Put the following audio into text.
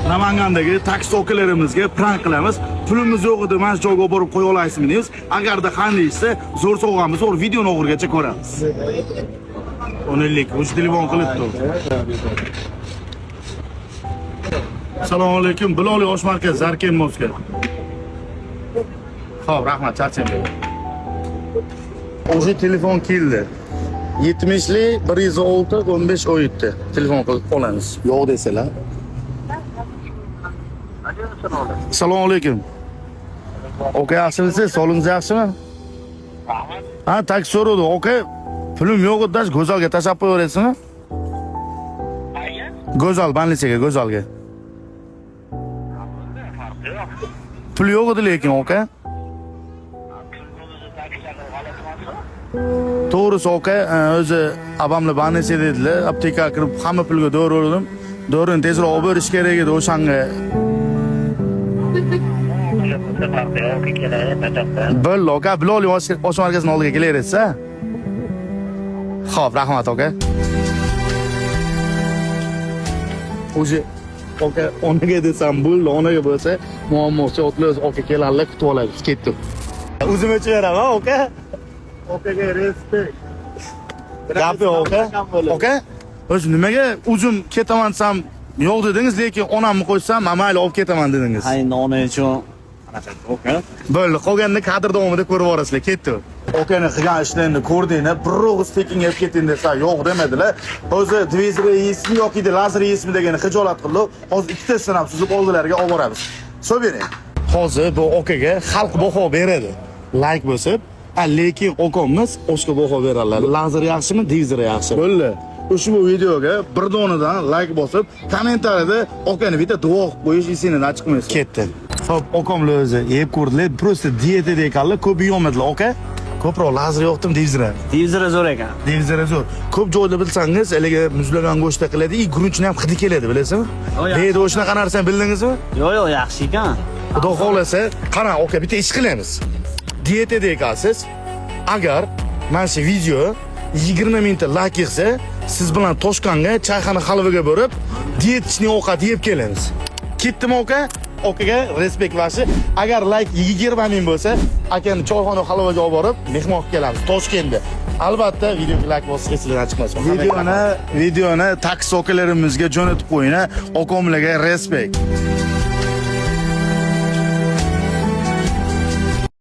Namangandagi taksi okalarimizga prank qilamiz. Pulimiz yo'q edi, mana shu joyga borib qo'ya olaysizmi deymiz. Agarda qanday ishsa, zo'r sog'amiz, zo'r videoni o'g'irgacha ko'ramiz. O'nillik, o'sha telefon qilibdi. Assalomu alaykum, Biloli osh markaz Zarken Moskva. Xo'p, rahmat, charchadim. O'sha telefon keldi. 70li 106 15 17 telefon qilib olamiz. Yo'q desalar. Assalomu alaykum. Oka, yaxshimisiz? Sog'lig'ingiz yaxshimi? Ha, taksi so'radi. Oka, pulim yo'q edi, Go'zalga tashlab qo'yaverasizmi? Go'zal, Banlichaga, Go'zalga. Pul yo'q edi lekin, oka. To'g'risi oka, o'zi abamlar Banlicha dedilar, aptekaga kirib hamma pulga dori oldim. Dorini tezroq olib berish kerak edi o'shanga. Bo'ldi oka, Biloli osh markazining oldiga kelaverasiz-a? Xo'p, rahmat oka. O'zi oka, onaga desam bo'ldi, onaga bo'lsa muammosi o'tlar oka kelarlar, kutib olamiz, ketdim. O'zim o'chib beraman oka. Okaga respekt. Gapi oka. Oka, o'zi nimaga o'zim ketaman desam yo'q dedingiz, lekin onamni qo'ysam, mayli olib ketaman dedingiz. Ha, endi ona uchun oka. Bo'ldi, qolganini kadr davomida ko'rib borasizlar, ketdi. Okani qilgan ishlarini ko'rdinglar, bir o'g'iz tekin yeb keting desa, yo'q demadilar. O'zi dvizor yesmi yoki lazer yesmi degani xijolat qildi. Hozir ikkitasini ham suzib oldilariga olib boramiz. So'bering. Hozir bu okaga xalq baho beradi. Like bosib, lekin oqamiz oshga baho beradilar. Lazer yaxshimi, dvizor yaxshimi? Bo'ldi. Ushbu videoga bir donadan like bosib, kommentariyada okani bitta duo qilib qo'yish esingizdan chiqmaysiz. Ketdi. Xo'p, okamlar o'zi yeb ko'rdilar, просто dieta deganlar, ko'p yeyolmadilar, oka. Ko'proq lazer yoqdim, dvizor. Dvizor zo'r ekan. Dvizor zo'r. Ko'p joyda bilsangiz, haliga muzlagan go'shtda qiladi, grunchni ham hidi keladi, bilasizmi? Deydi, o'shanaqa narsani bildingizmi? Yo'q, yaxshi ekan. Xudo xolasa, qara, oka, bitta ish qilamiz. Dieta degansiz, agar mana shu video 20 mingta like yig'sa, siz bilan Toshkentga chayxona halvaga borib, diyetchning ovqati yeb kelamiz. Ketdimi oka? Okaga respekt vashi. Agar like 20 ming bo'lsa, akani choyxona halvaga olib borib, mehmon qilib kelamiz Toshkentda. Albatta, videoga like bosib esingizdan chiqmasin. Videoni taksi okalarimizga jo'natib qo'ying, okamlarga respekt.